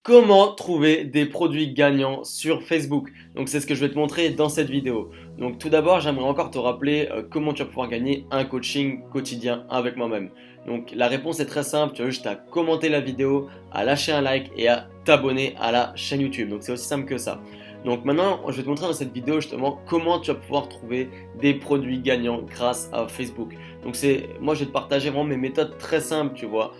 Comment trouver des produits gagnants sur Facebook? Donc c'est ce que je vais te montrer dans cette vidéo. Donc tout d'abord, j'aimerais encore te rappeler comment tu vas pouvoir gagner un coaching quotidien avec moi-même. Donc la réponse est très simple, tu as juste à commenter la vidéo, à lâcher un like et à t'abonner à la chaîne YouTube. Donc c'est aussi simple que ça. Donc maintenant, je vais te montrer dans cette vidéo justement comment tu vas pouvoir trouver des produits gagnants grâce à Facebook. Donc moi je vais te partager vraiment mes méthodes très simples, tu vois,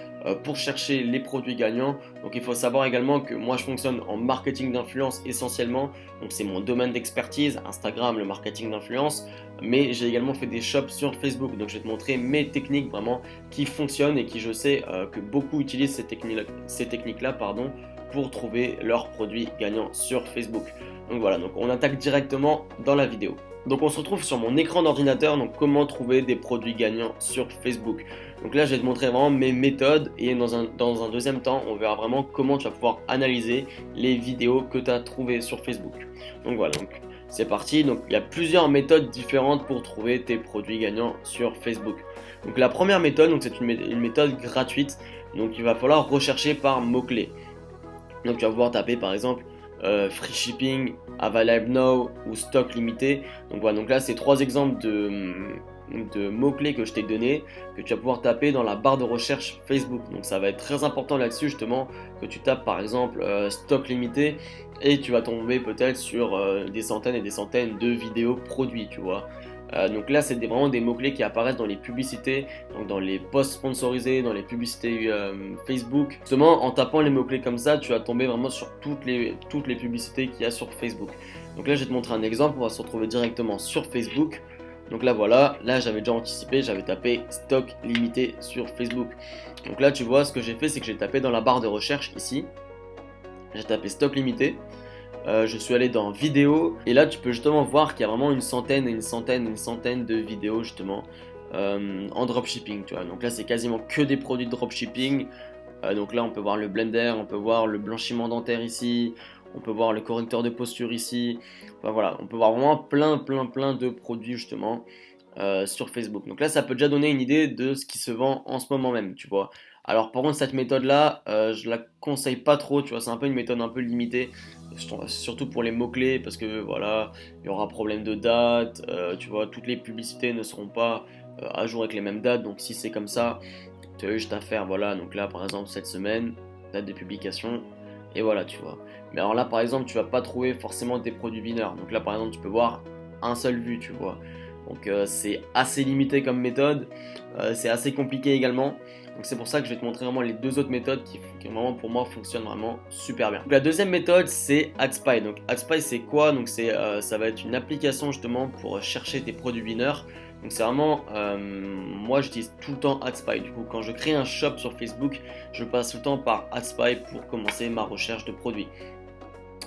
pour chercher les produits gagnants. Donc il faut savoir également que moi je fonctionne en marketing d'influence essentiellement, donc c'est mon domaine d'expertise, Instagram, le marketing d'influence, mais j'ai également fait des shops sur Facebook, donc je vais te montrer mes techniques vraiment qui fonctionnent et qui je sais que beaucoup utilisent ces techniques-là pardon, pour trouver leurs produits gagnants sur Facebook. Donc voilà, donc on attaque directement dans la vidéo. Donc on se retrouve sur mon écran d'ordinateur, donc comment trouver des produits gagnants sur Facebook. Donc là je vais te montrer vraiment mes méthodes et dans un deuxième temps on verra vraiment comment tu vas pouvoir analyser les vidéos que tu as trouvées sur Facebook. Donc voilà, donc c'est parti. Donc il y a plusieurs méthodes différentes pour trouver tes produits gagnants sur Facebook. Donc la première méthode, donc c'est une méthode gratuite, donc il va falloir rechercher par mots-clés. Donc tu vas pouvoir taper par exemple free shipping, available now ou stock limité. Donc voilà, donc là c'est trois exemples de mots-clés que je t'ai donné, que tu vas pouvoir taper dans la barre de recherche Facebook. Donc ça va être très important là-dessus justement, que tu tapes par exemple stock limité et tu vas tomber peut-être sur des centaines et des centaines de vidéos produits, tu vois. Donc là, c'est vraiment des mots-clés qui apparaissent dans les publicités, donc dans les posts sponsorisés, dans les publicités Facebook. Justement, en tapant les mots-clés comme ça, tu vas tomber vraiment sur toutes les publicités qu'il y a sur Facebook. Donc là, je vais te montrer un exemple, on va se retrouver directement sur Facebook. Donc là, voilà, là j'avais déjà anticipé, j'avais tapé stock limité sur Facebook. Donc là, tu vois, ce que j'ai fait, c'est que j'ai tapé dans la barre de recherche ici. J'ai tapé stock limité. Je suis allé dans vidéo et là tu peux justement voir qu'il y a vraiment une centaine de vidéos justement en dropshipping, tu vois. Donc là c'est quasiment que des produits de dropshipping. Donc là on peut voir le blender, on peut voir le blanchiment dentaire ici, on peut voir le correcteur de posture ici. Enfin voilà, on peut voir vraiment plein de produits justement sur Facebook. Donc là ça peut déjà donner une idée de ce qui se vend en ce moment même, tu vois. Alors par contre cette méthode là, je la conseille pas trop, tu vois, c'est un peu une méthode un peu limitée, surtout pour les mots-clés, parce que voilà, il y aura problème de date, tu vois, toutes les publicités ne seront pas à jour avec les mêmes dates, donc si c'est comme ça, tu as juste à faire, voilà, donc là par exemple cette semaine, date de publication, et voilà, tu vois. Mais alors là par exemple, tu vas pas trouver forcément des produits winners, donc là par exemple tu peux voir un seul vu, tu vois. Donc c'est assez limité comme méthode, c'est assez compliqué également. Donc c'est pour ça que je vais te montrer vraiment les deux autres méthodes qui vraiment pour moi fonctionnent vraiment super bien. Donc, la deuxième méthode c'est AdSpy. Donc AdSpy c'est quoi? Donc ça va être une application justement pour chercher tes produits winners. Donc c'est vraiment, moi j'utilise tout le temps AdSpy. Du coup quand je crée un shop sur Facebook, je passe tout le temps par AdSpy pour commencer ma recherche de produits.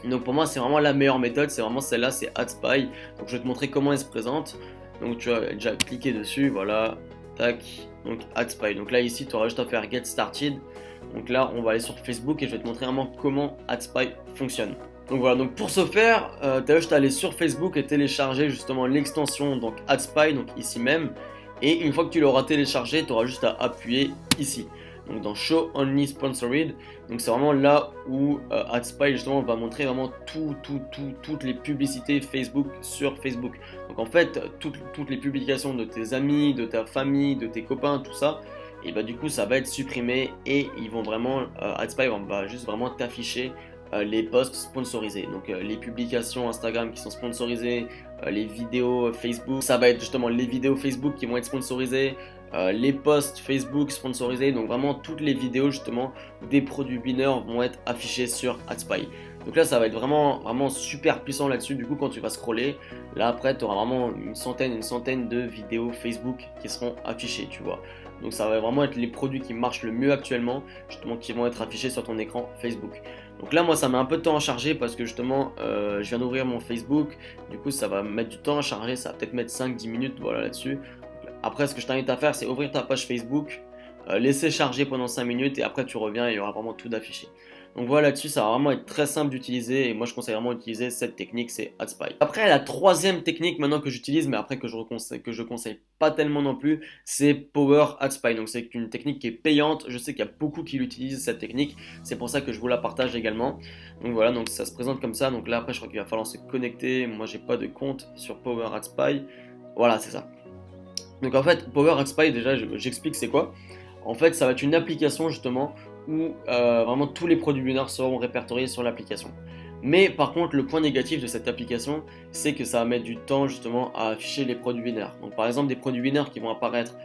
Donc pour moi c'est vraiment la meilleure méthode, c'est vraiment celle-là, c'est AdSpy. Donc je vais te montrer comment elle se présente. Donc tu vas déjà cliquer dessus, voilà, tac, donc AdSpy. Donc là ici tu auras juste à faire Get Started. Donc là on va aller sur Facebook et je vais te montrer vraiment comment AdSpy fonctionne. Donc voilà, donc pour ce faire, tu as juste à aller sur Facebook et télécharger justement l'extension donc AdSpy, donc ici même. Et une fois que tu l'auras téléchargé, tu auras juste à appuyer ici. Donc dans Show Only Sponsored, donc c'est vraiment là où AdSpy justement va montrer vraiment toutes les publicités Facebook sur Facebook. Donc en fait, toutes les publications de tes amis, de ta famille, de tes copains, tout ça, et bah du coup ça va être supprimé et ils vont vraiment, AdSpy va juste vraiment t'afficher les posts sponsorisés. Donc les publications Instagram qui sont sponsorisées, les vidéos Facebook, ça va être justement les vidéos Facebook qui vont être sponsorisées, les posts Facebook sponsorisés, donc vraiment toutes les vidéos justement des produits winners vont être affichées sur AdSpy. Donc là ça va être vraiment super puissant là-dessus. Du coup quand tu vas scroller, là après tu auras vraiment une centaine de vidéos Facebook qui seront affichées, tu vois. Donc ça va vraiment être les produits qui marchent le mieux actuellement, justement qui vont être affichés sur ton écran Facebook. Donc là moi ça met un peu de temps à charger parce que justement je viens d'ouvrir mon Facebook, du coup ça va mettre du temps à charger, ça va peut-être mettre 5-10 minutes voilà là-dessus. Après ce que je t'invite à faire c'est ouvrir ta page Facebook, laisser charger pendant 5 minutes et après tu reviens et il y aura vraiment tout d'affiché. Donc voilà, là-dessus, ça va vraiment être très simple d'utiliser et moi je conseille vraiment d'utiliser cette technique, c'est AdSpy. Après, la troisième technique maintenant que j'utilise, mais après que je conseille pas tellement non plus, c'est Power AdSpy. Donc c'est une technique qui est payante, je sais qu'il y a beaucoup qui l'utilisent cette technique, c'est pour ça que je vous la partage également. Donc voilà, donc ça se présente comme ça, donc là après je crois qu'il va falloir se connecter, moi j'ai pas de compte sur Power AdSpy, voilà c'est ça. Donc en fait, Power AdSpy, déjà, j'explique c'est quoi. En fait, ça va être une application justement où vraiment tous les produits winners seront répertoriés sur l'application. Mais par contre, le point négatif de cette application, c'est que ça va mettre du temps justement à afficher les produits winners. Donc par exemple, des produits winners qui vont apparaître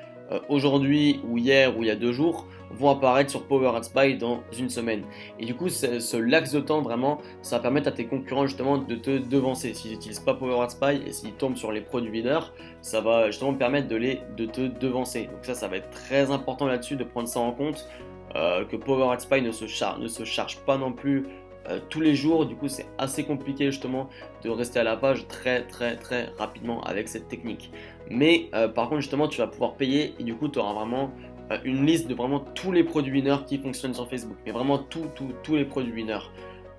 aujourd'hui ou hier ou il y a 2 jours vont apparaître sur Power AdSpy dans une semaine. Et du coup, ce laps de temps vraiment, ça va permettre à tes concurrents justement de te devancer. S'ils n'utilisent pas Power AdSpy et s'ils tombent sur les produits winners, ça va justement permettre de te devancer. Donc ça va être très important là-dessus de prendre ça en compte. Que Power AdSpy ne se charge pas non plus tous les jours. Du coup, c'est assez compliqué justement de rester à la page très rapidement avec cette technique. Mais par contre, justement, tu vas pouvoir payer et du coup, tu auras vraiment une liste de vraiment tous les produits winners qui fonctionnent sur Facebook. Mais vraiment tous les produits winners.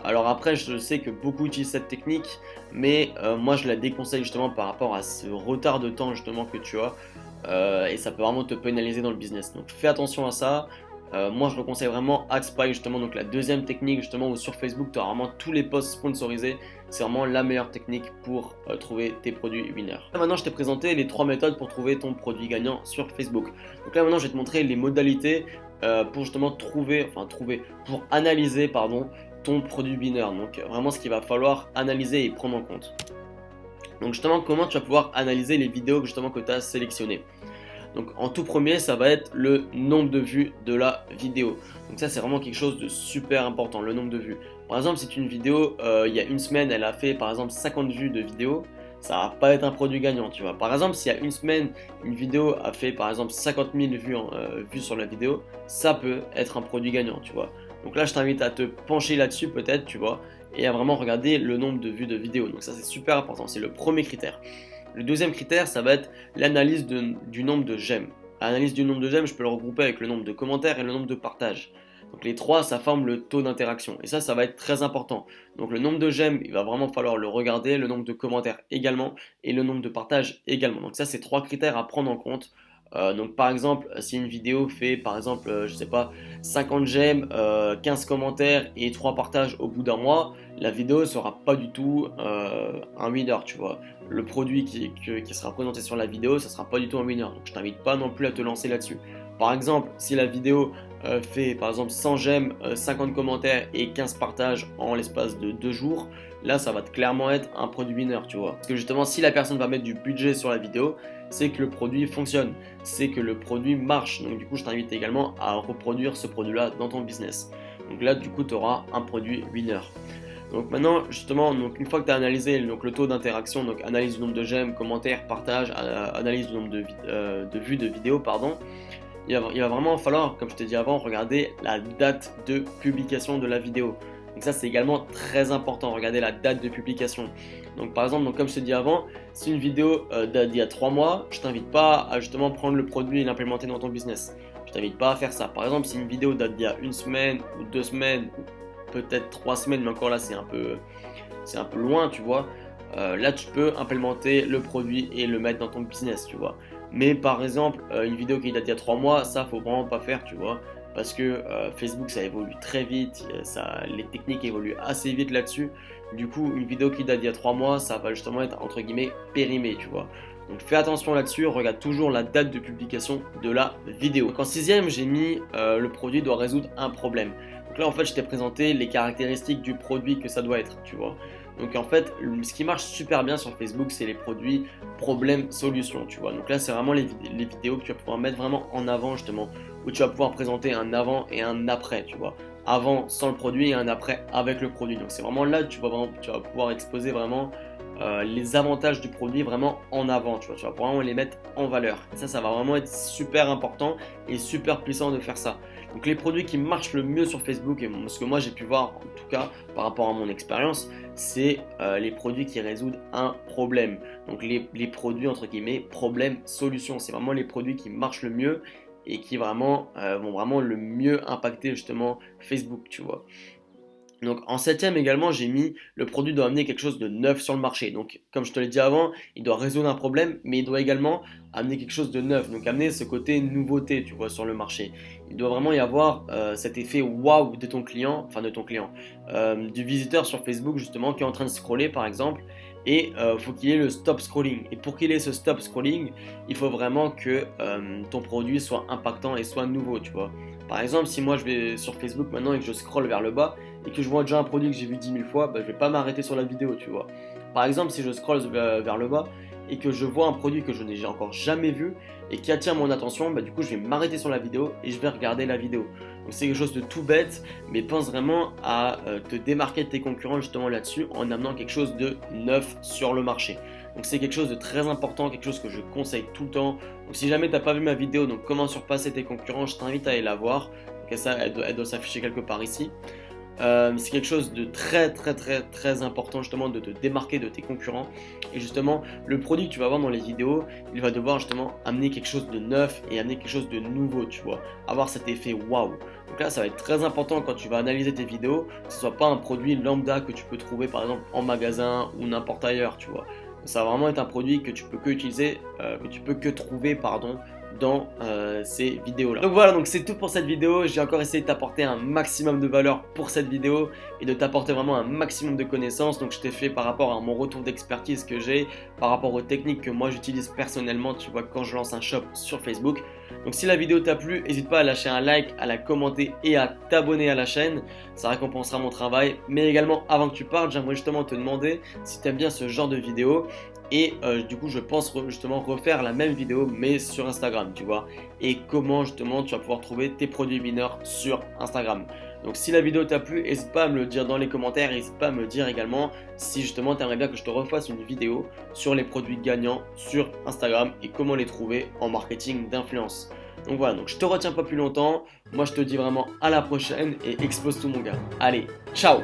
Alors après, je sais que beaucoup utilisent cette technique, mais moi je la déconseille justement par rapport à ce retard de temps justement que tu as, et ça peut vraiment te pénaliser dans le business. Donc fais attention à ça. Moi je le conseille vraiment AdSpy justement, donc la deuxième technique justement où sur Facebook tu as vraiment tous les posts sponsorisés, c'est vraiment la meilleure technique pour trouver tes produits winners. Maintenant je t'ai présenté les 3 méthodes pour trouver ton produit gagnant sur Facebook. Donc là maintenant je vais te montrer les modalités pour justement pour analyser ton produit winner. Donc vraiment ce qu'il va falloir analyser et prendre en compte. Donc justement comment tu vas pouvoir analyser les vidéos justement que tu as sélectionnées. Donc en tout premier, ça va être le nombre de vues de la vidéo. Donc ça c'est vraiment quelque chose de super important, le nombre de vues. Par exemple, si une vidéo, il y a une semaine, elle a fait par exemple 50 vues de vidéo, ça va pas être un produit gagnant, tu vois. Par exemple, s'il y a une semaine, une vidéo a fait par exemple 50 000 vues sur la vidéo, ça peut être un produit gagnant, tu vois. Donc là, je t'invite à te pencher là-dessus peut-être, tu vois, et à vraiment regarder le nombre de vues de vidéo. Donc ça c'est super important, c'est le premier critère. Le deuxième critère, ça va être l'analyse du nombre de j'aime. L'analyse du nombre de j'aime, je peux le regrouper avec le nombre de commentaires et le nombre de partages. Donc les trois, ça forme le taux d'interaction. Et ça va être très important. Donc le nombre de j'aime, il va vraiment falloir le regarder, le nombre de commentaires également, et le nombre de partages également. Donc ça, c'est 3 critères à prendre en compte. Donc par exemple, si une vidéo fait par exemple, je sais pas, 50 j'aime, 15 commentaires et 3 partages au bout d'un mois, la vidéo sera pas du tout un winner, tu vois. Le produit qui sera présenté sur la vidéo, ça sera pas du tout un winner. Donc je t'invite pas non plus à te lancer là-dessus. Par exemple, si la vidéo fait par exemple 100 j'aime, 50 commentaires et 15 partages en l'espace de 2 jours, là ça va clairement être un produit winner, tu vois. Parce que justement, si la personne va mettre du budget sur la vidéo, c'est que le produit fonctionne, c'est que le produit marche. Donc du coup, je t'invite également à reproduire ce produit-là dans ton business. Donc là, du coup, tu auras un produit winner. Donc maintenant, justement, une fois que tu as analysé le taux d'interaction, donc analyse du nombre de j'aime, commentaires, partages, analyse du nombre de vues de vidéos, pardon, il va vraiment falloir, comme je t'ai dit avant, regarder la date de publication de la vidéo. Donc ça, c'est également très important, regarder la date de publication. Donc par exemple, comme je t'ai dit avant, si une vidéo date d'il y a 3 mois, je t'invite pas à justement prendre le produit et l'implémenter dans ton business. Je t'invite pas à faire ça. Par exemple, si une vidéo date d'il y a 1 semaine ou 2 semaines, ou peut-être 3 semaines, mais encore là, c'est un peu loin, tu vois. Là, tu peux implémenter le produit et le mettre dans ton business, tu vois. Mais par exemple, une vidéo qui date d'il y a 3 mois, ça, faut vraiment pas faire, tu vois. Parce que Facebook, ça évolue très vite, les techniques évoluent assez vite là-dessus. Du coup, une vidéo qui date d'il y a 3 mois, ça va justement être, entre guillemets, périmé, tu vois. Donc fais attention là-dessus, regarde toujours la date de publication de la vidéo. Donc en sixième, j'ai mis le produit doit résoudre un problème. Donc là, en fait, je t'ai présenté les caractéristiques du produit que ça doit être, tu vois. Donc en fait, ce qui marche super bien sur Facebook, c'est les produits problème-solution, tu vois. Donc là, c'est vraiment les vidéos que tu vas pouvoir mettre vraiment en avant, justement, où tu vas pouvoir présenter un avant et un après, tu vois. Avant sans le produit et un après avec le produit. Donc c'est vraiment là que tu vas pouvoir exposer vraiment les avantages du produit vraiment en avant, tu vois. Tu vas pouvoir vraiment les mettre en valeur. Et ça va vraiment être super important et super puissant de faire ça. Donc les produits qui marchent le mieux sur Facebook, et ce que moi j'ai pu voir en tout cas par rapport à mon expérience, c'est les produits qui résoudent un problème. Donc les produits entre guillemets problème-solution, c'est vraiment les produits qui marchent le mieux et qui vont vraiment le mieux impacter justement Facebook, tu vois. Donc en septième également, j'ai mis le produit doit amener quelque chose de neuf sur le marché. Donc comme je te l'ai dit avant, il doit résoudre un problème, mais il doit également amener quelque chose de neuf. Donc amener ce côté nouveauté, tu vois, sur le marché. Il doit vraiment y avoir cet effet waouh de ton client, enfin de ton client, du visiteur sur Facebook justement qui est en train de scroller par exemple. Et faut qu'il ait le stop scrolling. Et pour qu'il ait ce stop scrolling, il faut vraiment que ton produit soit impactant et soit nouveau, tu vois. Par exemple, si moi je vais sur Facebook maintenant et que je scrolle vers le bas, et que je vois déjà un produit que j'ai vu 10 000 fois, bah, je vais pas m'arrêter sur la vidéo, tu vois. Par exemple, si je scrolle vers le bas et que je vois un produit que je n'ai encore jamais vu et qui attire mon attention, bah, du coup, je vais m'arrêter sur la vidéo et je vais regarder la vidéo. Donc c'est quelque chose de tout bête, mais pense vraiment à te démarquer de tes concurrents justement là-dessus en amenant quelque chose de neuf sur le marché. Donc c'est quelque chose de très important, quelque chose que je conseille tout le temps. Donc si jamais tu n'as pas vu ma vidéo, donc comment surpasser tes concurrents, je t'invite à aller la voir. Donc ça, elle doit s'afficher quelque part ici. C'est quelque chose de très important justement de te démarquer de tes concurrents. Et justement, le produit que tu vas voir dans les vidéos, il va devoir justement amener quelque chose de neuf et amener quelque chose de nouveau, tu vois. Avoir cet effet waouh. Donc là, ça va être très important quand tu vas analyser tes vidéos, que ce soit pas un produit lambda que tu peux trouver par exemple en magasin ou n'importe ailleurs, tu vois. Ça va vraiment être un produit que tu peux que utiliser, que tu peux que trouver, pardon, dans ces vidéos là. Donc voilà, donc c'est tout pour cette vidéo. J'ai encore essayé de t'apporter un maximum de valeur pour cette vidéo et de t'apporter vraiment un maximum de connaissances. Donc je t'ai fait par rapport à mon retour d'expertise que j'ai, par rapport aux techniques que moi j'utilise personnellement, tu vois, quand je lance un shop sur Facebook. Donc si la vidéo t'a plu, n'hésite pas à lâcher un like, à la commenter et à t'abonner à la chaîne. Ça récompensera mon travail. Mais également, avant que tu partes, j'aimerais justement te demander si tu aimes bien ce genre de vidéo. Et du coup, je pense justement refaire la même vidéo, mais sur Instagram, tu vois. Et comment justement tu vas pouvoir trouver tes produits mineurs sur Instagram. Donc si la vidéo t'a plu, n'hésite pas à me le dire dans les commentaires. N'hésite pas à me dire également si justement tu aimerais bien que je te refasse une vidéo sur les produits gagnants sur Instagram et comment les trouver en marketing d'influence. Donc voilà, donc je te retiens pas plus longtemps. Moi je te dis vraiment à la prochaine et explose tout mon gars. Allez, ciao!